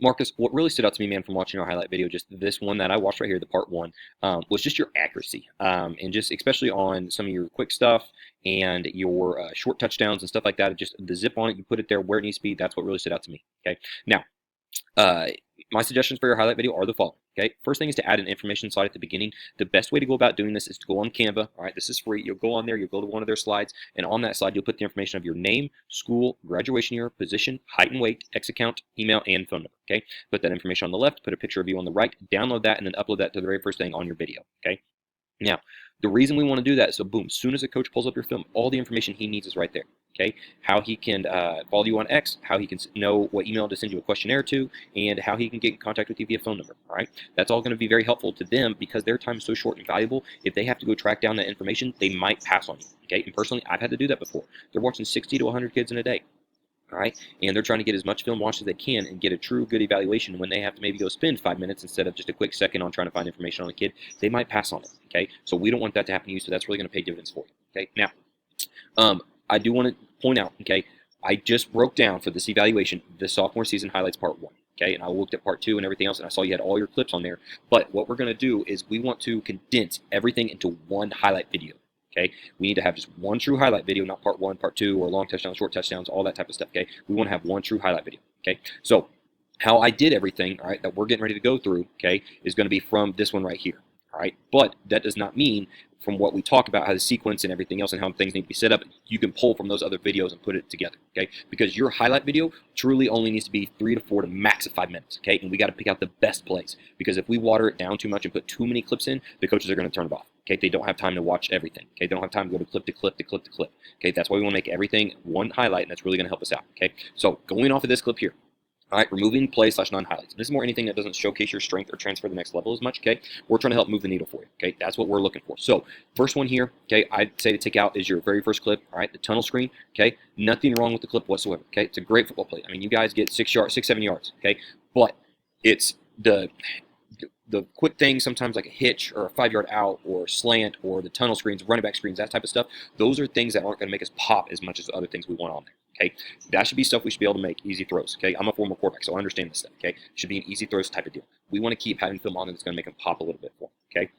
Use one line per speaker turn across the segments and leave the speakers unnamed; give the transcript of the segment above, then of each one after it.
Marcus, what really stood out to me, man, from watching our highlight video, just this one that I watched right here, the part one, was just your accuracy, and just especially on some of your quick stuff and your short touchdowns and stuff like that. Just the zip on it, you put it there where it needs to be. That's what really stood out to me. Okay, now uh, my suggestions for your highlight video are the following. Okay, first thing is to add an information slide at the beginning. The best way to go about doing this is to go on Canva. All right, this is free. You'll go on there, you'll go to one of their slides, and on that slide, you'll put the information of your name, school, graduation year, position, height and weight, X account, email, and phone number. Okay, put that information on the left, put a picture of you on the right, download that, and then upload that to the very first thing on your video. Okay. Now, the reason we want to do that is so boom, as soon as a coach pulls up your film, all the information he needs is right there. Okay, how he can follow you on X, how he can know what email to send you a questionnaire to, and how he can get in contact with you via phone number. All right, that's all going to be very helpful to them because their time is so short and valuable. If they have to go track down that information, they might pass on you. Okay, and personally, I've had to do that before. They're watching 60 to 100 kids in a day. All right, and they're trying to get as much film watched as they can and get a true good evaluation. When they have to maybe go spend 5 minutes instead of just a quick second on trying to find information on a kid, they might pass on it. Okay, so we don't want that to happen to you. So that's really going to pay dividends for you. Okay, now I do want to point out. Okay, I just broke down for this evaluation the sophomore season highlights part one. Okay, and I looked at part two and everything else, and I saw you had all your clips on there. But what we're going to do is we want to condense everything into one highlight video. Okay, we need to have just one true highlight video, not part one, part two, or long touchdowns, short touchdowns, all that type of stuff. Okay, we want to have one true highlight video. Okay, so how I did everything, all right, that we're getting ready to go through, okay, is going to be from this one right here. All right, but that does not mean from what we talk about how the sequence and everything else and how things need to be set up, you can pull from those other videos and put it together. Okay, because your highlight video truly only needs to be 3 to 4 to max of 5 minutes. Okay, and we got to pick out the best plays because if we water it down too much and put too many clips in, the coaches are going to turn it off. Okay, they don't have time to watch everything. Okay, they don't have time to go to clip to clip to clip to clip. Okay, that's why we want to make everything one highlight, and that's really going to help us out. Okay, so going off of this clip here. All right, removing play / non-highlights. This is more anything that doesn't showcase your strength or transfer to the next level as much. Okay, we're trying to help move the needle for you. Okay, that's what we're looking for. So first one here. Okay, I'd say to take out is your very first clip. All right, the tunnel screen. Okay, nothing wrong with the clip whatsoever. Okay, it's a great football play. I mean, you guys get 6 yards, 6, 7 yards. Okay, but it's the quick things, sometimes like a hitch or a 5-yard out or slant or the tunnel screens, running back screens, that type of stuff. Those are things that aren't going to make us pop as much as other things we want on there. Okay, that should be stuff we should be able to make easy throws. Okay, I'm a former quarterback, so I understand this stuff. Okay, it should be an easy throws type of deal. We want to keep having film on there that's going to make them pop a little bit for them. Okay.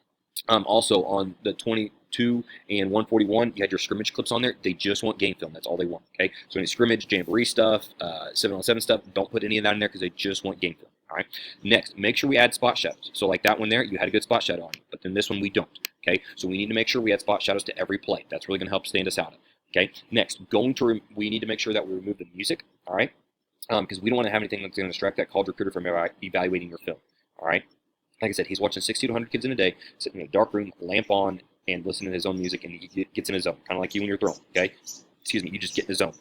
Also on the 22 and 141, you had your scrimmage clips on there. They just want game film. That's all they want. Okay, so any scrimmage, jamboree stuff, 7-on-7 stuff, don't put any of that in there because they just want game film. All right. Next, make sure we add spot shadows. So like that one there, you had a good spot shadow on it, but then this one we don't. Okay, so we need to make sure we add spot shadows to every play. That's really going to help stand us out. Okay. Next, we need to make sure that we remove the music. All right, because we don't want to have anything that's going to distract that college recruiter from evaluating your film. All right. Like I said, he's watching 60 to 100 kids in a day, sitting in a dark room, lamp on, and listening to his own music, and he gets in his zone, kind of like you when you're throwing. Okay. Excuse me. You just get in the zone.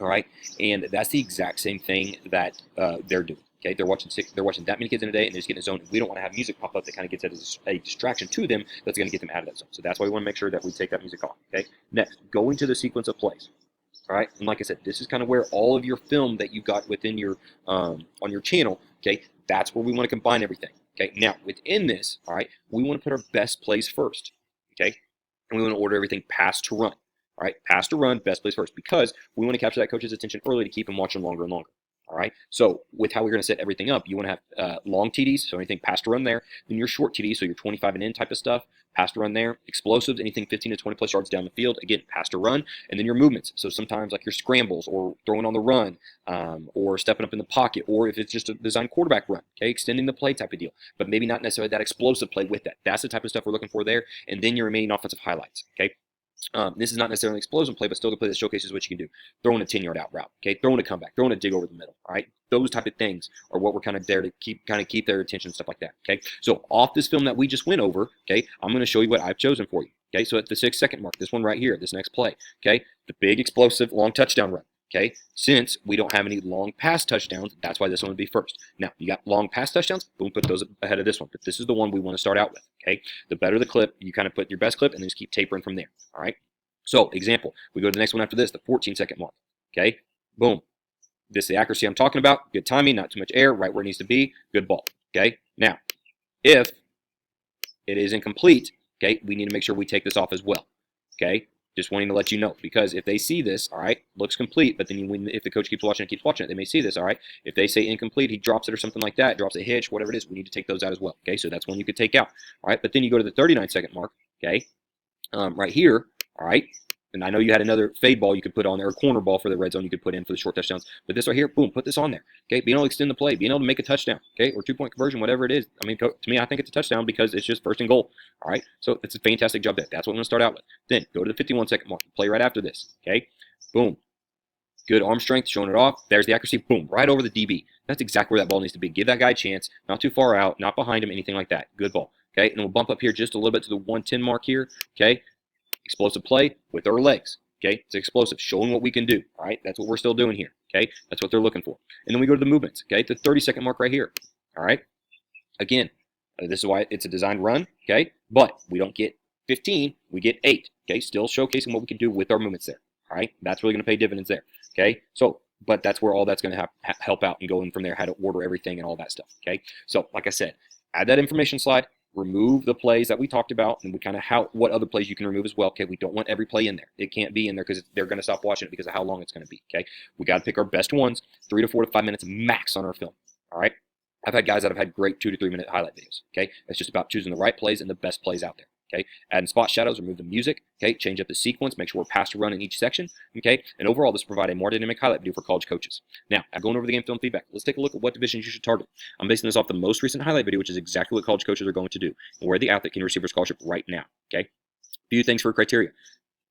All right, and that's the exact same thing that they're doing. Okay, they're watching that many kids in a day, and they're just getting in a zone. And we don't want to have music pop up that kind of gets as a distraction to them. That's going to get them out of that zone. So that's why we want to make sure that we take that music off. Okay. Next, go into the sequence of plays. All right, and like I said, this is kind of where all of your film that you got within your on your channel. Okay, that's where we want to combine everything. Okay, now within this, all right, we want to put our best plays first. Okay, and we want to order everything pass to run. All right, pass to run, best plays first, because we want to capture that coach's attention early to keep him watching longer and longer. All right, so with how we're going to set everything up, you want to have long TDs, so anything pass to run there. Then your short TDs, so your 25 and in type of stuff, pass to run there. Explosives, anything 15 to 20 plus yards down the field, again, pass to run. And then your movements, so sometimes like your scrambles or throwing on the run or stepping up in the pocket, or if it's just a design quarterback run, okay, extending the play type of deal, but maybe not necessarily that explosive play with that. That's the type of stuff we're looking for there. And then your remaining offensive highlights, okay. This is not necessarily an explosion play, but still a play that showcases what you can do. Throwing a 10-yard out route, okay? Throwing a comeback, throwing a dig over the middle, all right? Those type of things are what we're kind of there to keep their attention, stuff like that, okay? So off this film that we just went over, okay, I'm going to show you what I've chosen for you, okay? So at the 6-second mark, this one right here, this next play, okay? The big explosive long touchdown run. Okay, since we don't have any long pass touchdowns, that's why this one would be first. Now, you got long pass touchdowns, boom, put those ahead of this one. But this is the one we want to start out with, okay? The better the clip, you kind of put your best clip and then just keep tapering from there, all right? So, example, we go to the next one after this, the 14-second mark, okay? Boom. This is the accuracy I'm talking about. Good timing, not too much air, right where it needs to be, good ball, okay? Now, if it is incomplete, okay, we need to make sure we take this off as well, okay? Just wanting to let you know, because if they see this, all right, looks complete, but then if the coach keeps watching it, they may see this, all right. If they say incomplete, he drops it or something like that, drops a hitch, whatever it is, we need to take those out as well. Okay, so that's one you could take out, all right. But then you go to the 39-second mark, okay, right here, all right. And I know you had another fade ball you could put on there, or corner ball for the red zone you could put in for the short touchdowns. But this right here, boom, put this on there. Okay, being able to extend the play, being able to make a touchdown, okay, or 2-point conversion, whatever it is. I mean, to me, I think it's a touchdown because it's just first and goal. All right, so it's a fantastic job there. That's what I'm going to start out with. Then go to the 51-second mark, play right after this. Okay, boom. Good arm strength, showing it off. There's the accuracy, boom, right over the DB. That's exactly where that ball needs to be. Give that guy a chance, not too far out, not behind him, anything like that. Good ball. Okay, and we'll bump up here just a little bit to the 110 mark here. Okay, explosive play with our legs. Okay, it's explosive, showing what we can do. All right, that's what we're still doing here. Okay, that's what they're looking for. And then we go to the movements. Okay, the 30-second mark right here. All right, again, this is why it's a designed run. Okay, but we don't get 15, we get 8. Okay, still showcasing what we can do with our movements there. All right, that's really going to pay dividends there. Okay, so but that's where all that's going to help out and going from there, how to order everything and all that stuff. Okay, so like I said, add that information slide. Remove the plays that we talked about, and we kind of what other plays you can remove as well. Okay, we don't want every play in there. It can't be in there because they're going to stop watching it because of how long it's going to be. Okay, we got to pick our best ones, 3 to 4 to 5 minutes max on our film. All right, I've had guys that have had great 2 to 3 minute highlight videos. Okay, it's just about choosing the right plays and the best plays out there. Okay, adding spot shadows, remove the music. Okay, change up the sequence, make sure we're past a run in each section. Okay, and overall, this will provide a more dynamic highlight video for college coaches. Now, I'm going over the game film feedback. Let's take a look at what divisions you should target. I'm basing this off the most recent highlight video, which is exactly what college coaches are going to do, and where the athlete can receive a scholarship right now. Okay, few things for criteria.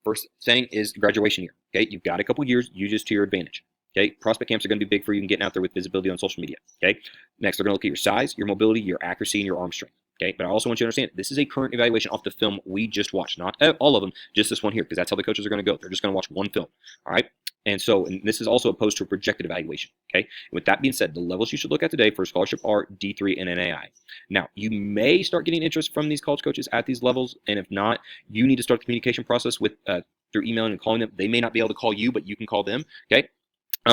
First thing is graduation year. Okay, you've got a couple years, use this to your advantage. Okay, prospect camps are going to be big for you and getting out there with visibility on social media. Okay, next they're going to look at your size, your mobility, your accuracy, and your arm strength. Okay, but I also want you to understand this is a current evaluation off the film we just watched, not all of them, just this one here, because that's how the coaches are going to go. They're just going to watch one film. All right, and this is also opposed to a projected evaluation. Okay, and with that being said, the levels you should look at today for scholarship are D3 and NAI. Now, you may start getting interest from these college coaches at these levels, and if not, you need to start the communication process with through emailing and calling them. They may not be able to call you, but you can call them. Okay.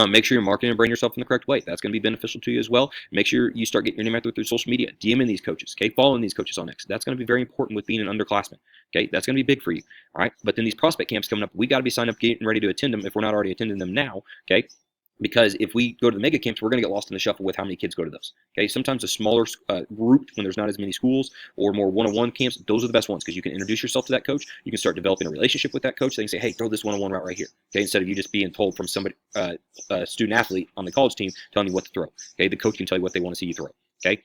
Make sure you're marketing and branding yourself in the correct way. That's going to be beneficial to you as well. Make sure you start getting your name out there through social media, DMing these coaches, okay, following these coaches on X. That's going to be very important with being an underclassman, okay? That's going to be big for you, all right? But then these prospect camps coming up, we got to be signed up, getting ready to attend them if we're not already attending them now, okay? Because if we go to the mega camps, we're going to get lost in the shuffle with how many kids go to those. Okay, sometimes a smaller group when there's not as many schools, or more one-on-one camps, those are the best ones because you can introduce yourself to that coach. You can start developing a relationship with that coach. They can say, hey, throw this one-on-one route right here. Okay, instead of you just being told from somebody, a student athlete on the college team telling you what to throw. Okay, the coach can tell you what they want to see you throw. Okay.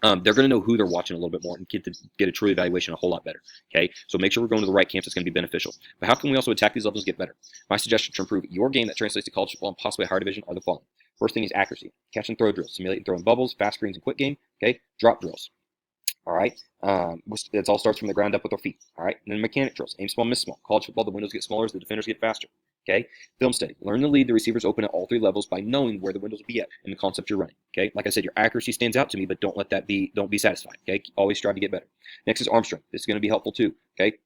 They're going to know who they're watching a little bit more and get a true evaluation a whole lot better. Okay, so make sure we're going to the right camps. It's going to be beneficial. But how can we also attack these levels and get better? My suggestion to improve your game that translates to college football and possibly a higher division are the following. First thing is accuracy. Catch and throw drills, simulate and throw in bubbles, fast screens and quick game. Okay, drop drills. All right, it all starts from the ground up with our feet. All right, and then mechanic drills, aim small, miss small. College football, the windows get smaller as the defenders get faster. Okay, film study. Learn to lead the receivers open at all 3 levels by knowing where the windows will be at and the concept you're running. Okay, like I said, your accuracy stands out to me, but don't be satisfied. Okay, always strive to get better. Next is arm strength. This is going to be helpful too. Okay,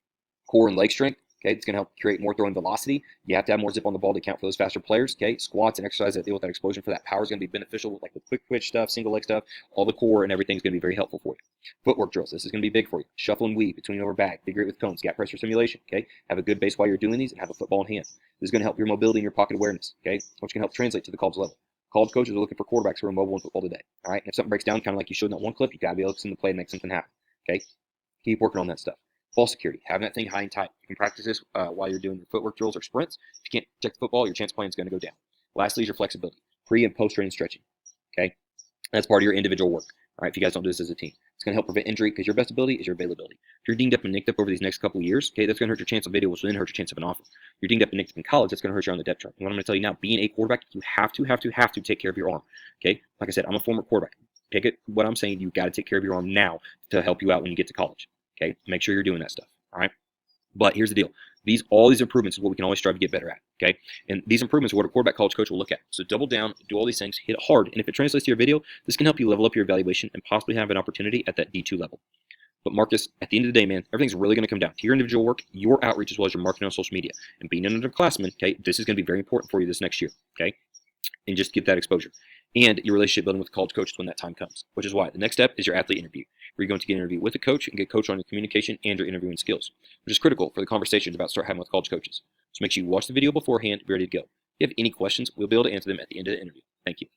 core and leg strength. Okay, it's going to help create more throwing velocity. You have to have more zip on the ball to account for those faster players. Okay, squats and exercise that deal with that explosion for that power is going to be beneficial, like the quick twitch stuff, single leg stuff, all the core and everything is going to be very helpful for you. Footwork drills. This is going to be big for you. Shuffle and weave between over back. Be great with cones. Gap pressure simulation. Okay, have a good base while you're doing these and have a football in hand. This is going to help your mobility and your pocket awareness. Okay, which can help translate to the college level. College coaches are looking for quarterbacks who are mobile in football today. All right, and if something breaks down, kind of like you showed in that one clip, you got to be able to extend the play and make something happen. Okay, keep working on that stuff. Ball security, having that thing high and tight. You can practice this while you're doing your footwork drills or sprints. If you can't protect the football, your chance of playing is going to go down. Lastly is your flexibility, pre and post training stretching. Okay, that's part of your individual work. All right, if you guys don't do this as a team, it's going to help prevent injury because your best ability is your availability. If you're dinged up and nicked up over these next couple of years, okay, that's going to hurt your chance of video, which will then hurt your chance of an offer. If you're dinged up and nicked up in college, that's going to hurt you on the depth chart. And what I'm going to tell you now, being a quarterback, you have to take care of your arm. Okay, like I said, I'm a former quarterback. Pick it. What I'm saying, you got to take care of your arm now to help you out when you get to college. Okay, make sure you're doing that stuff. All right. But here's the deal. All these improvements is what we can always strive to get better at, okay? And these improvements are what a quarterback college coach will look at. So double down, do all these things, hit it hard, and if it translates to your video, this can help you level up your evaluation and possibly have an opportunity at that D2 level. But Marcus, at the end of the day, man, everything's really going to come down to your individual work, your outreach, as well as your marketing on social media. And being an underclassman, okay, this is going to be very important for you this next year, okay? And just get that exposure. And your relationship building with college coaches when that time comes, which is why the next step is your athlete interview. where you're going to get an interview with a coach and get coached on your communication and your interviewing skills, which is critical for the conversations about to start having with college coaches. So make sure you watch the video beforehand to be ready to go. If you have any questions, we'll be able to answer them at the end of the interview. Thank you.